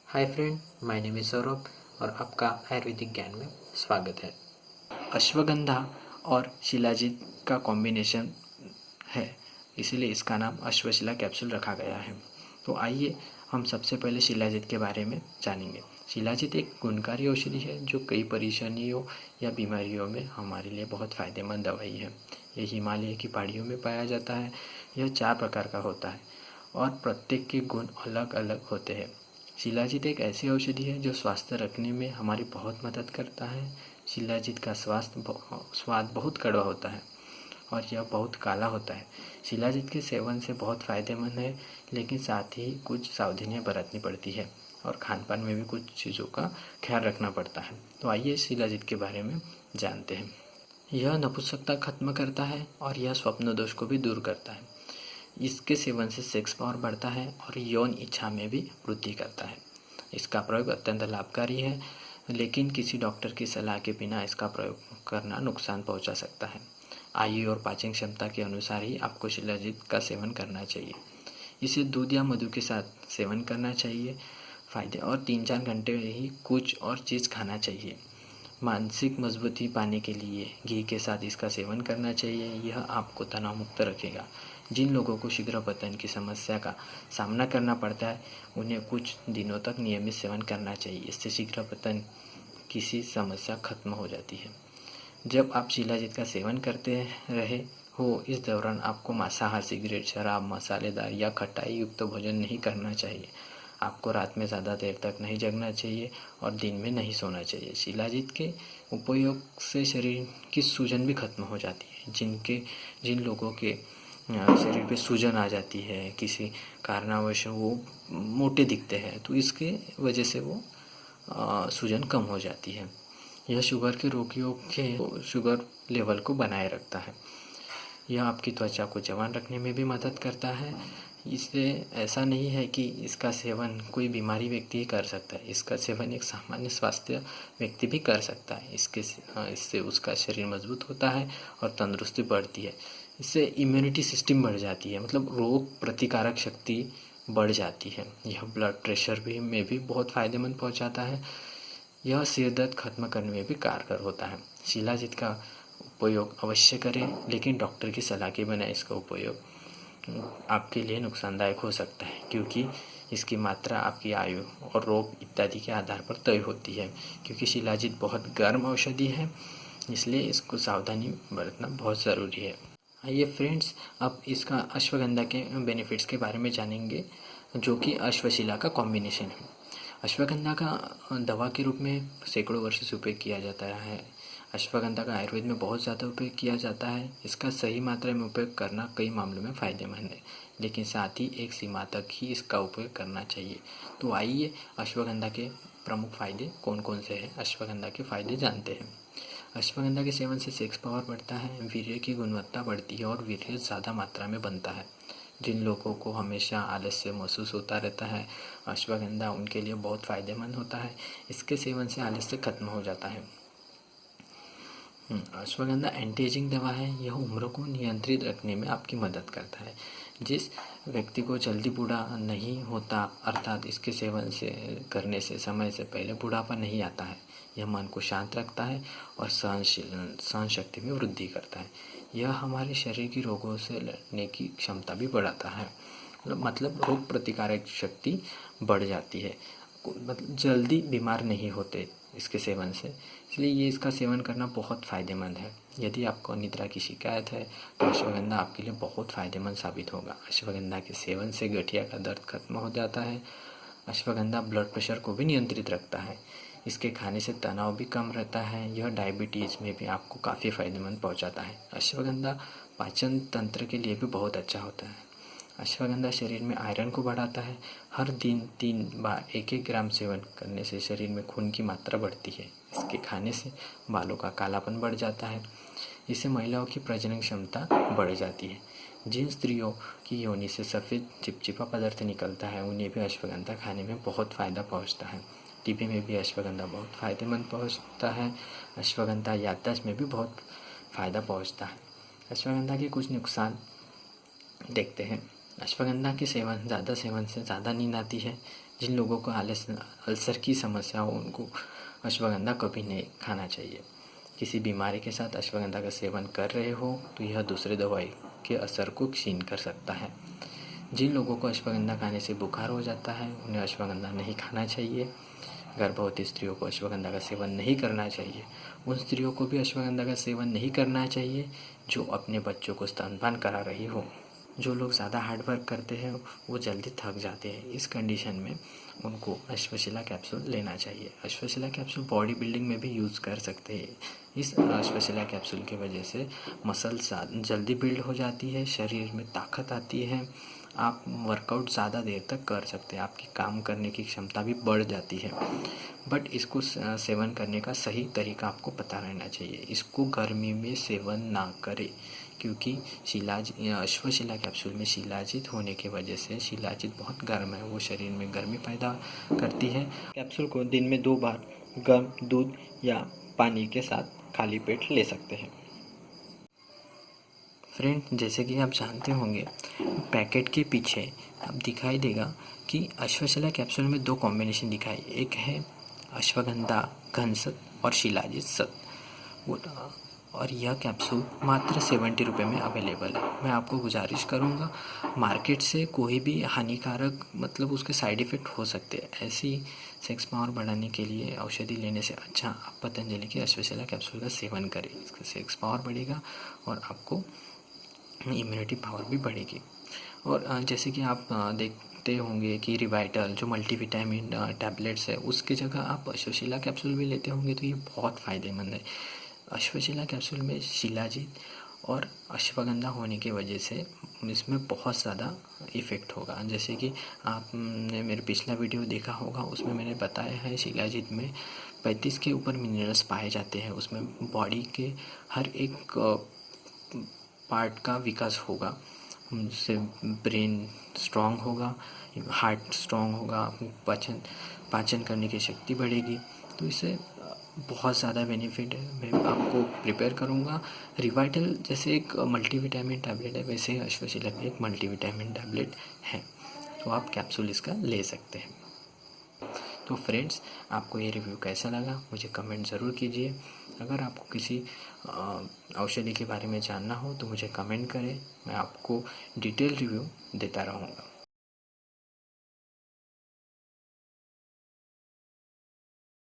Hi friend, my name is Saurabh और आपका आयुर्वेदिक ज्ञान में स्वागत है। अश्वगंधा और शिलाजीत का कॉम्बिनेशन है, इसीलिए इसका नाम अश्वशिला कैप्सूल रखा गया है। तो आइए हम सबसे पहले शिलाजीत के बारे में जानेंगे। शिलाजीत एक गुणकारी औषधि है जो कई परेशानियों या बीमारियों में हमारे लिए बहुत फ़ायदेमंद दवाई है। ये हिमालय की पहाड़ियों में पाया जाता है। यह 4 प्रकार का होता है और प्रत्येक के गुण अलग अलग होते हैं। शिलाजीत एक ऐसी औषधि है जो स्वास्थ्य रखने में हमारी बहुत मदद करता है। शिलाजीत का स्वाद बहुत कड़वा होता है और यह बहुत काला होता है। शिलाजीत के सेवन से बहुत फ़ायदेमंद है, लेकिन साथ ही कुछ सावधानियां बरतनी पड़ती है और खान पान में भी कुछ चीज़ों का ख्याल रखना पड़ता है। तो आइए शिलाजीत के बारे में जानते हैं। यह नपुंसकता खत्म करता है और यह स्वप्न दोष को भी दूर करता है। इसके सेवन से सेक्स पावर बढ़ता है और यौन इच्छा में भी वृद्धि करता है। इसका प्रयोग अत्यंत लाभकारी है, लेकिन किसी डॉक्टर की सलाह के बिना इसका प्रयोग करना नुकसान पहुंचा सकता है। आयु और पाचन क्षमता के अनुसार ही आपको शिलाजीत का सेवन करना चाहिए। इसे दूध या मधु के साथ सेवन करना चाहिए। फायदे और 3-4 घंटे ही कुछ और चीज़ खाना चाहिए। मानसिक मजबूती पाने के लिए घी के साथ इसका सेवन करना चाहिए। यह आपको तनाव मुक्त रखेगा। जिन लोगों को शीघ्र पतन की समस्या का सामना करना पड़ता है, उन्हें कुछ दिनों तक नियमित सेवन करना चाहिए। इससे शीघ्र पतन किसी समस्या खत्म हो जाती है। जब आप शिलाजीत का सेवन करते रहे हो, इस दौरान आपको मांसाहार, सिगरेट, शराब, मसालेदार या खटाई युक्त भोजन नहीं करना चाहिए। आपको रात में ज़्यादा देर तक नहीं जगना चाहिए और दिन में नहीं सोना चाहिए। शिलाजीत के उपयोग से शरीर की सूजन भी खत्म हो जाती है। जिन लोगों के शरीर पे सूजन आ जाती है, किसी कारणवश वो मोटे दिखते हैं, तो इसके वजह से वो सूजन कम हो जाती है। यह शुगर के रोगियों के शुगर लेवल को बनाए रखता है। यह आपकी त्वचा को जवान रखने में भी मदद करता है। इससे ऐसा नहीं है कि इसका सेवन कोई बीमारी व्यक्ति ही कर सकता है। इसका सेवन एक सामान्य स्वास्थ्य व्यक्ति भी कर सकता है। इससे उसका शरीर मजबूत होता है और तंदुरुस्ती बढ़ती है। इससे इम्यूनिटी सिस्टम बढ़ जाती है, मतलब रोग प्रतिकारक शक्ति बढ़ जाती है। यह ब्लड प्रेशर में भी बहुत फ़ायदेमंद पहुंचाता है। यह सिर दर्द खत्म करने में भी कारगर होता है। शिलाजीत का उपयोग अवश्य करें, लेकिन डॉक्टर की सलाह के बिना इसका उपयोग आपके लिए नुकसानदायक हो सकता है, क्योंकि इसकी मात्रा आपकी आयु और रोग इत्यादि के आधार पर तय होती है। क्योंकि शिलाजीत बहुत गर्म औषधि है, इसलिए इसको सावधानी बरतना बहुत ज़रूरी है। आइए फ्रेंड्स, अब इसका अश्वगंधा के बेनिफिट्स के बारे में जानेंगे, जो कि अश्वशिला का कॉम्बिनेशन है। अश्वगंधा का दवा के रूप में सैकड़ों वर्षों से उपयोग किया जाता है। अश्वगंधा का आयुर्वेद में बहुत ज़्यादा उपयोग किया जाता है। इसका सही मात्रा में उपयोग करना कई मामलों में फ़ायदेमंद है, लेकिन साथ ही एक सीमा तक ही इसका उपयोग करना चाहिए। तो आइए अश्वगंधा के प्रमुख फ़ायदे कौन कौन से हैं, अश्वगंधा के फ़ायदे जानते हैं। अश्वगंधा के सेवन से सेक्स पावर बढ़ता है, वीर्य की गुणवत्ता बढ़ती है और वीर्य ज़्यादा मात्रा में बनता है। जिन लोगों को हमेशा आलस्य महसूस होता रहता है, अश्वगंधा उनके लिए बहुत फ़ायदेमंद होता है। इसके सेवन से आलस्य खत्म हो जाता है। अश्वगंधा एंटी एजिंग दवा है। यह उम्र को नियंत्रित रखने में आपकी मदद करता है। जिस व्यक्ति को जल्दी बूढ़ा नहीं होता, अर्थात इसके सेवन से करने से समय से पहले बुढ़ापा नहीं आता है। यह मन को शांत रखता है और सहन शक्ति में वृद्धि करता है। यह हमारे शरीर की रोगों से लड़ने की क्षमता भी बढ़ाता है, मतलब रोग प्रतिकारक शक्ति बढ़ जाती है। मतलब जल्दी बीमार नहीं होते इसके सेवन से, इसलिए ये इसका सेवन करना बहुत फ़ायदेमंद है। यदि आपको निद्रा की शिकायत है तो अश्वगंधा आपके लिए बहुत फ़ायदेमंद साबित होगा। अश्वगंधा के सेवन से गठिया का दर्द खत्म हो जाता है। अश्वगंधा ब्लड प्रेशर को भी नियंत्रित रखता है। इसके खाने से तनाव भी कम रहता है। यह डायबिटीज़ में भी आपको काफ़ी फ़ायदेमंद पहुंचाता है। अश्वगंधा पाचन तंत्र के लिए भी बहुत अच्छा होता है। अश्वगंधा शरीर में आयरन को बढ़ाता है। हर दिन 3 बार 1-1 ग्राम सेवन करने से शरीर में खून की मात्रा बढ़ती है। इसके खाने से बालों का कालापन बढ़ जाता है। इससे महिलाओं की प्रजनन क्षमता बढ़ जाती है। जिन स्त्रियों की योनि से सफ़ेद चिपचिपा पदार्थ निकलता है, उन्हें भी अश्वगंधा खाने में बहुत फ़ायदा पहुंचता है। टीबी में भी अश्वगंधा बहुत फ़ायदेमंद पहुंचता है। अश्वगंधा याददाश्त में भी बहुत फ़ायदा पहुंचता है। अश्वगंधा के कुछ नुकसान देखते हैं। अश्वगंधा के ज़्यादा सेवन से ज़्यादा नींद आती है। जिन लोगों को अल्सर की समस्या हो उनको अश्वगंधा कभी नहीं खाना चाहिए। किसी बीमारी के साथ अश्वगंधा का सेवन कर रहे हो तो यह दूसरे दवाई के असर को क्षीण कर सकता है। जिन लोगों को अश्वगंधा खाने से बुखार हो जाता है उन्हें अश्वगंधा नहीं खाना चाहिए। गर्भवती स्त्रियों को अश्वगंधा का सेवन नहीं करना चाहिए। उन स्त्रियों को भी अश्वगंधा का सेवन नहीं करना चाहिए जो अपने बच्चों को स्तनपान करा रही हो। जो लोग ज़्यादा हार्ड वर्क करते हैं वो जल्दी थक जाते हैं। इस कंडीशन में उनको अश्वशिला कैप्सूल लेना चाहिए। अश्वशिला कैप्सूल बॉडी बिल्डिंग में भी यूज़ कर सकते हैं। इस अश्वशिला कैप्सूल की वजह से मसल्स जल्दी बिल्ड हो जाती है, शरीर में ताकत आती है, आप वर्कआउट ज़्यादा देर तक कर सकते हैं, आपकी काम करने की क्षमता भी बढ़ जाती है। बट इसको सेवन करने का सही तरीका आपको पता रहना चाहिए। इसको गर्मी में सेवन ना करें क्योंकि अश्वशिला कैप्सूल में शिलाजित होने की वजह से, शिलाजित बहुत गर्म है, वो शरीर में गर्मी पैदा करती है। कैप्सूल को दिन में 2 बार गर्म दूध या पानी के साथ खाली पेट ले सकते हैं। फ्रेंड, जैसे कि आप जानते होंगे पैकेट के पीछे अब दिखाई देगा कि अश्वशिला कैप्सूल में 2 कॉम्बिनेशन दिखाई, एक है अश्वगंधा घनसत और शिलाजित सत। और यह कैप्सूल मात्र 70 रुपये में अवेलेबल है। मैं आपको गुजारिश करूँगा मार्केट से कोई भी हानिकारक मतलब उसके साइड इफ़ेक्ट हो सकते हैं, ऐसी सेक्स पावर बढ़ाने के लिए औषधि लेने से अच्छा आप पतंजलि के अश्वशिला कैप्सूल का सेवन करें। इसका सेक्स पावर बढ़ेगा और आपको इम्यूनिटी पावर भी बढ़ेगी। और जैसे कि आप देखते होंगे कि रिवाइटल जो मल्टीविटामिन टैबलेट्स है उसकी जगह आप अश्वशिला कैप्सूल भी लेते होंगे तो ये बहुत फ़ायदेमंद है। अश्वशिला कैप्सूल में शिलाजित और अश्वगंधा होने की वजह से इसमें बहुत ज़्यादा इफ़ेक्ट होगा। जैसे कि आपने मेरे पिछला वीडियो देखा होगा, उसमें मैंने बताया है शिलाजित में 35 के ऊपर मिनरल्स पाए जाते हैं। उसमें बॉडी के हर एक पार्ट का विकास होगा, उससे ब्रेन स्ट्रांग होगा, हार्ट स्ट्रांग होगा, पाचन करने की शक्ति बढ़ेगी। तो इससे बहुत ज़्यादा बेनिफिट है। मैं आपको प्रिपेयर करूँगा। रिवाइटल जैसे एक मल्टीविटामिन टैबलेट है वैसे ही अश्वशिला भी एक मल्टीविटामिन टैबलेट है, तो आप कैप्सूल इसका ले सकते हैं। तो फ्रेंड्स, आपको ये रिव्यू कैसा लगा मुझे कमेंट ज़रूर कीजिए। अगर आपको किसी औषधि के बारे में जानना हो तो मुझे कमेंट करें, मैं आपको डिटेल रिव्यू देता रहूँगा।